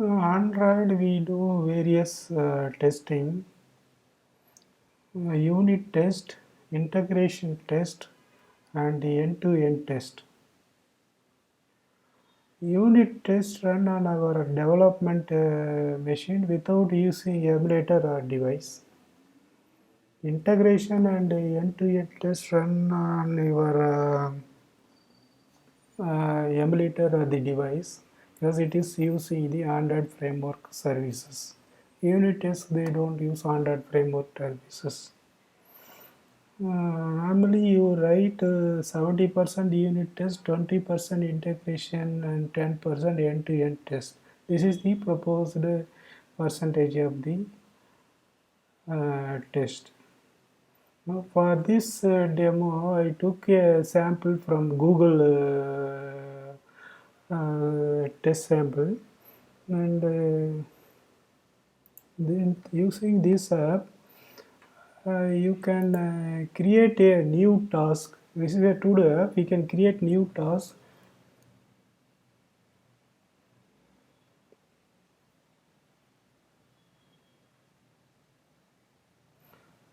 Android we do various testing, unit test, integration test, and end-to-end test. Unit test run on our development machine without using emulator or device. Integration and end-to-end test run on your emulator or the device because it is using the Android framework services. Unit tests they don't use Android framework services. Normally you write 70% unit test, 20% integration and 10% end-to-end test. This is the proposed percentage of the test. Now for this demo, I took a sample from Google test sample, and then using this app, you can create a new task. This is a to-do app. We can create new task.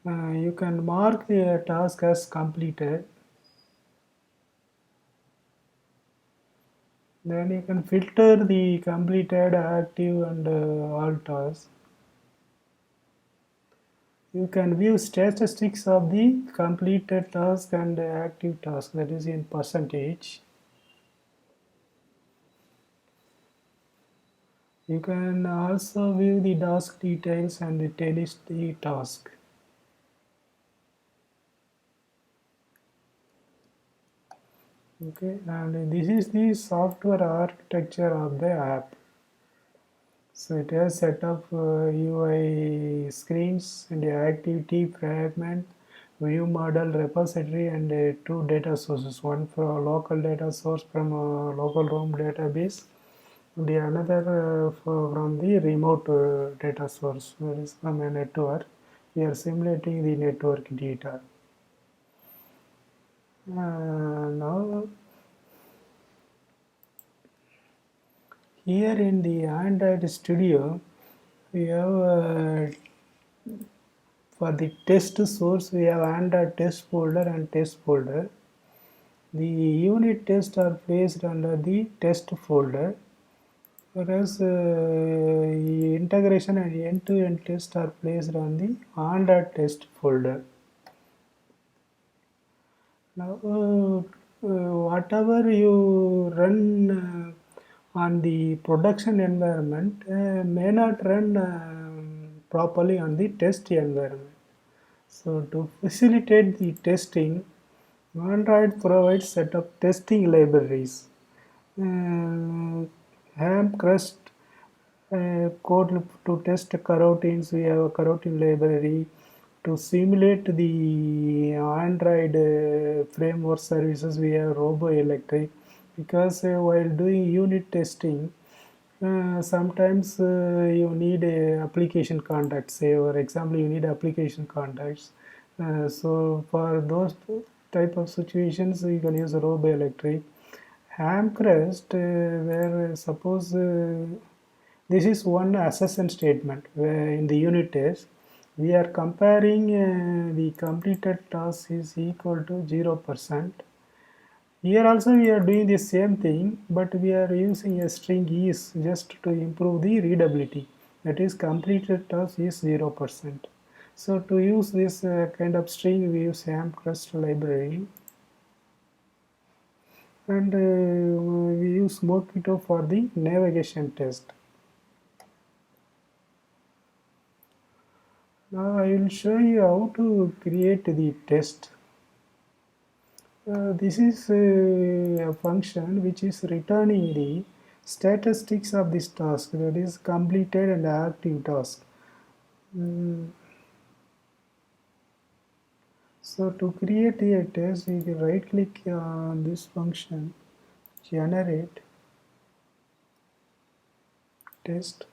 You can mark the task as completed. Then you can filter the completed, active, and all tasks. You can view statistics of the completed task and active task, that is in percentage. You can also view the task details and delist the task. Okay, and this is the software architecture of the app. So it has set of UI screens and the activity fragment, view model repository, and two data sources. One for a local data source from a local ROM database, and the another from the remote data source, that is from a network. We are simulating the network data. Now here in the Android Studio, we have for the test source, we have Android test folder and test folder. The unit tests are placed under the test folder, whereas integration and end-to-end tests are placed on the Android test folder. Now, whatever you run on the production environment may not run properly on the test environment. So to facilitate the testing, Android provides set of testing libraries. Ham crust code to test coroutines. We have a coroutine library to simulate the Android framework services. We have RoboElectric because while doing unit testing, sometimes you need a application contacts. Say, for example, you need application contacts. So for those type of situations, you can use RoboElectric. Hamcrest, where suppose this is one assessment statement where in the unit test we are comparing the completed task is equal to 0%. Here also we are doing the same thing, but we are using a string is just to improve the readability. That is completed task is 0%. So to use this kind of string, we use Hamcrest library, and we use Mockito for the navigation test. Now I will show you how to create the test. This is a function which is returning the statistics of this task, that is completed and active task. So to create a test, you can right click on this function, generate test.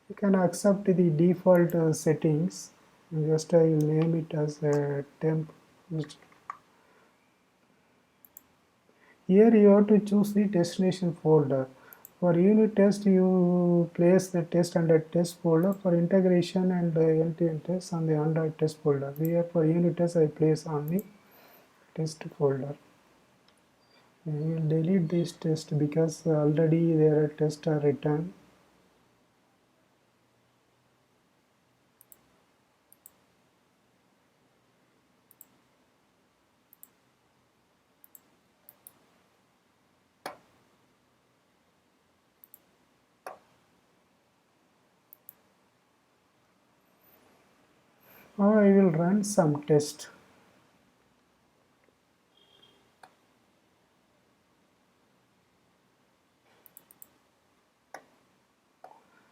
You can accept the default settings. Just I will name it as a temp. Here you have to choose the destination folder. For unit test, you place the test under test folder. For integration and end-to-end test on the under test folder. Here for unit test, I place on the test folder. I will delete this test because already their tests are written. Now I will run some test.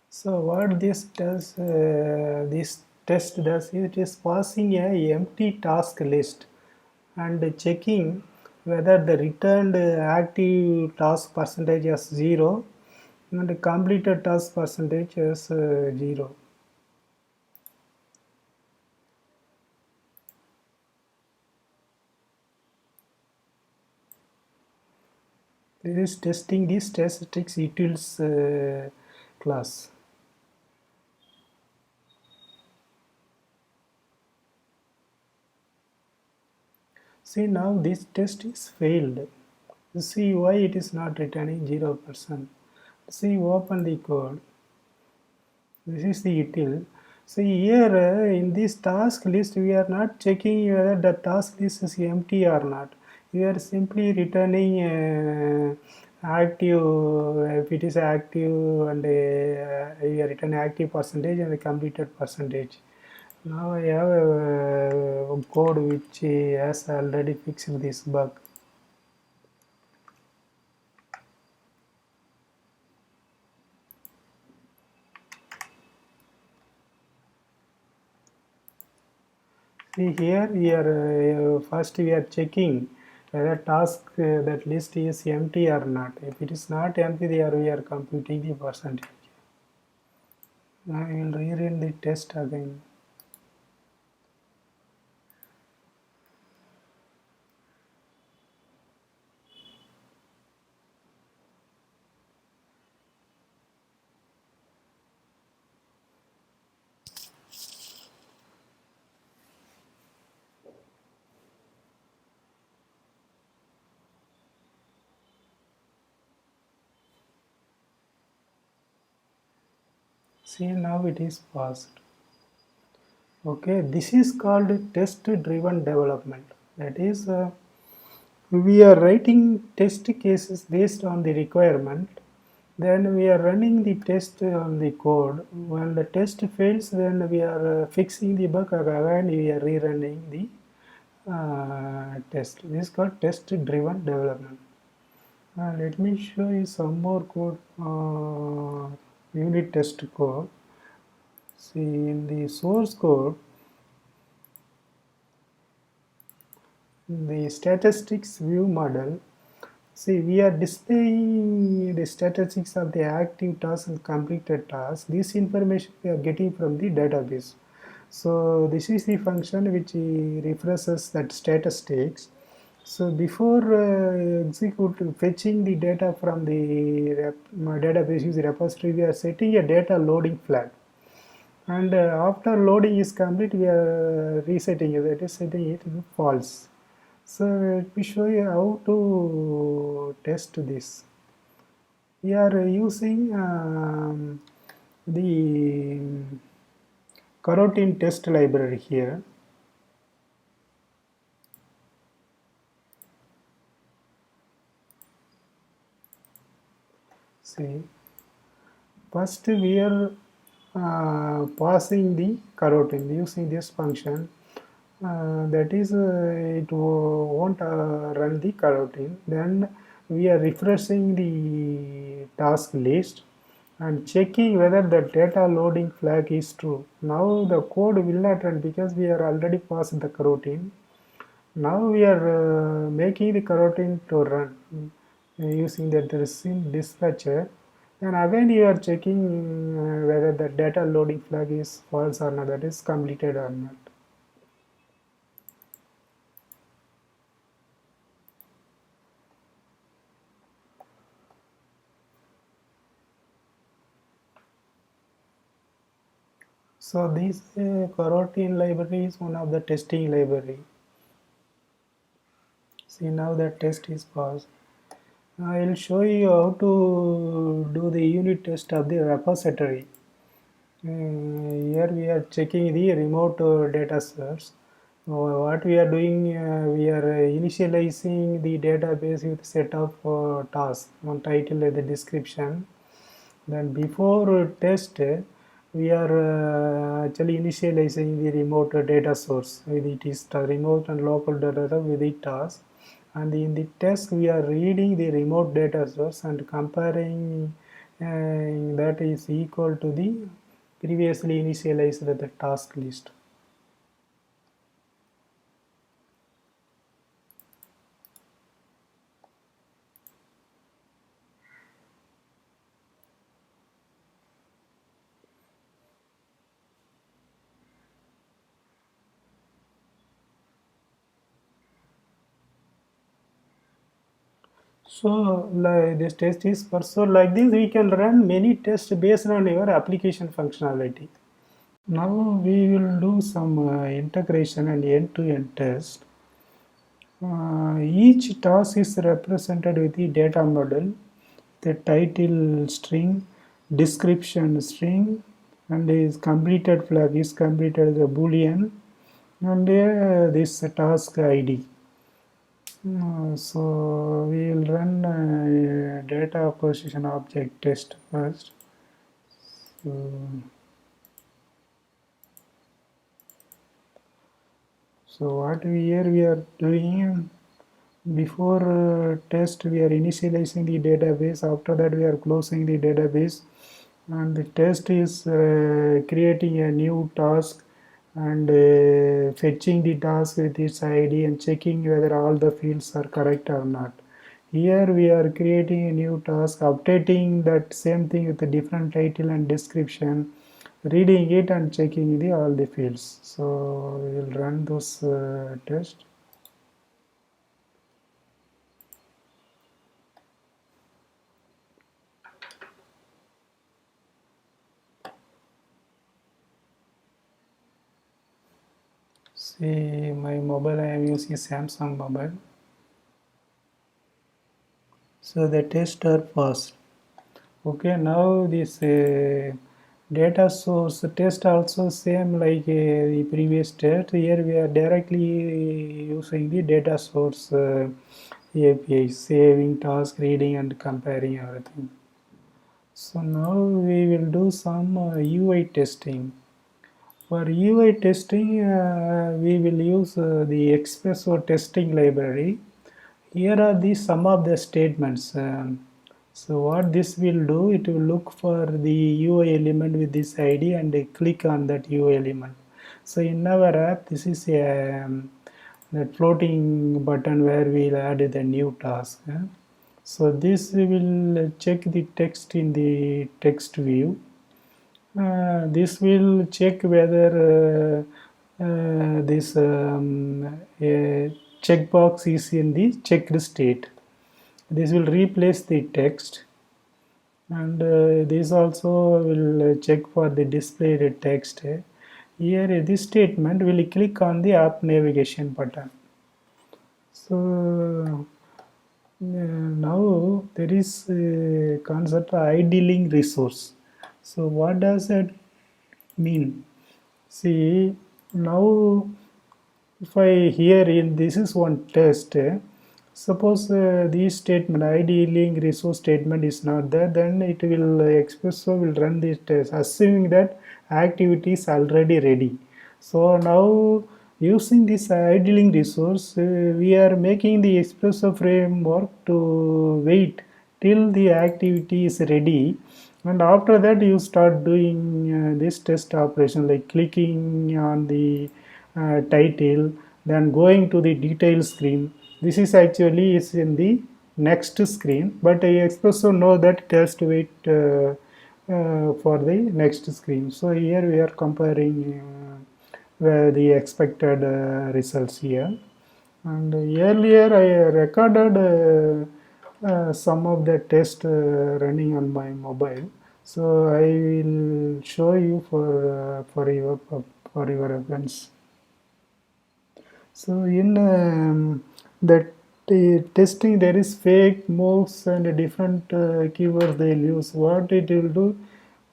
So what this does, this test does, it is passing a empty task list and checking whether the returned active task percentage is 0 and the completed task percentage is 0. This is testing this statistics utils class. See, now this test is failed. See why it is not returning 0%. See, open the code. This is the util. See here in this task list, we are not checking whether the task list is empty or not. We are simply returning active, if it is active, and we are returning active percentage and the completed percentage. Now I have a code which has already fixed this bug. See here, first we are checking whether task that list is empty or not. If it is not empty, there we are computing the percentage. I will rerun the test again. See, now it is passed. Okay, this is called test driven development. That is, we are writing test cases based on the requirement. Then we are running the test on the code. When the test fails, then we are fixing the bug again. We are rerunning the test. This is called test driven development. Let me show you some more code, unit test code. See, in the source code, the statistics view model, see, we are displaying the statistics of the active task and completed task. This information we are getting from the database. So this is the function which refreshes that statistics. So before fetching the data from the database user repository, we are setting a data loading flag. And after loading is complete, we are resetting it, that is setting it to false. So let me show you how to test this. We are using the coroutine test library here. See, first we are passing the coroutine using this function. That is, it won't run the coroutine. Then we are refreshing the task list and checking whether the data loading flag is true. Now the code will not run because we are already passed the coroutine. Now we are making the coroutine to run using the dispatcher. And again you are checking whether the data loading flag is false or not, that is completed or not. So this coroutine library is one of the testing library. See, now the test is passed. I will show you how to do the unit test of the repository. Here we are checking the remote data source. What we are doing, we are initializing the database with set of tasks, one title and the description. Then before test, we are actually initializing the remote data source with it is the remote and local data with the task. And in the test, we are reading the remote data source and comparing that is equal to the previously initialized the task list. So like this test is so like this we can run many tests based on your application functionality. Now we will do some integration and end-to-end test. Each task is represented with the data model, the title string, description string, and is completed flag is completed as a boolean, and this task ID. So we will run data acquisition object test first. So what we are doing before test, we are initializing the database. After that, we are closing the database, and the test is creating a new task and fetching the task with its ID and checking whether all the fields are correct or not. Here we are creating a new task, updating that same thing with a different title and description, reading it and checking the all the fields. So we will run those tests. See my mobile, I am using Samsung mobile. So the test are passed. Okay, now this data source test also same like the previous test. Here we are directly using the data source API, saving, task, reading and comparing everything. So now we will do some UI testing. For UI testing, we will use the Espresso testing library. Here are the some of the statements. So what this will do, it will look for the UI element with this ID and click on that UI element. So in our app, this is a that floating button where we'll add the new task. So this will check the text in the text view. This will check whether this checkbox is in the checked state. This will replace the text, and this also will check for the displayed text. Here this statement will click on the app navigation button. So now there is a concept of idling resource. So what does that mean? See, now if I here in this is one test, suppose this statement idling resource statement is not there, then it will Espresso will run this test assuming that activity is already ready. So now using this idling resource, we are making the Espresso framework to wait till the activity is ready, and after that you start doing this test operation like clicking on the title, then going to the detail screen. This is actually is in the next screen, but Espresso know that it has to wait for the next screen. So here we are comparing the expected results here. And earlier I recorded some of the test running on my mobile. So I will show you for your reference. So in that testing, there is fake moves and different keywords they'll use. What it will do?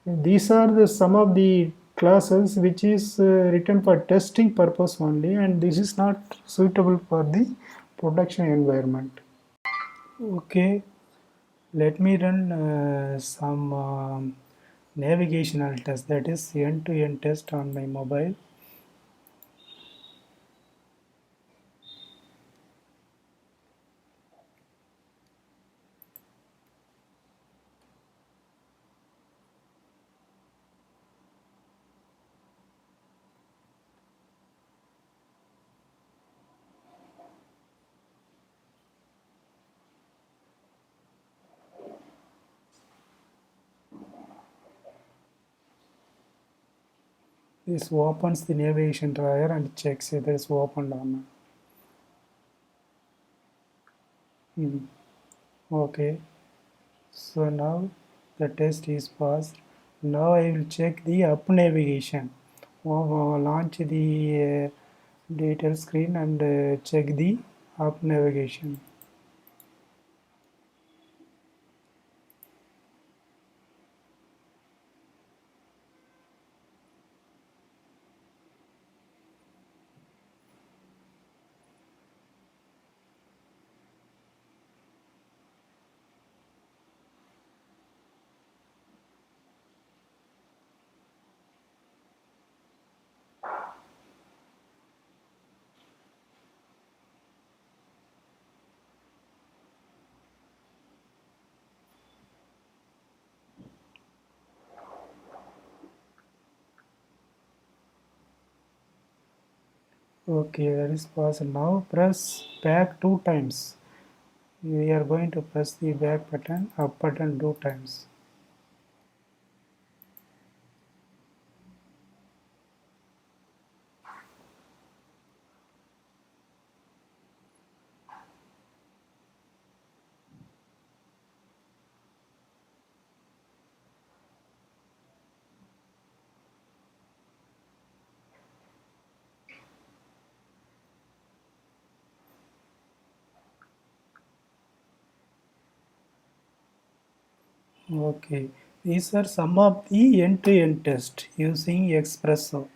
These are the some of the classes which is written for testing purpose only, and this is not suitable for the production environment. Okay, let me run some navigational test, that is end-to-end test on my mobile. This opens the navigation drawer and checks if it is opened or not. Okay, so now the test is passed. Now I will check the up navigation. Launch the detail screen and check the up navigation. Okay, that is passed. Now press back 2 times. We are going to press the back button, up button 2 times. Okay, these are some of the end-to-end tests using Espresso.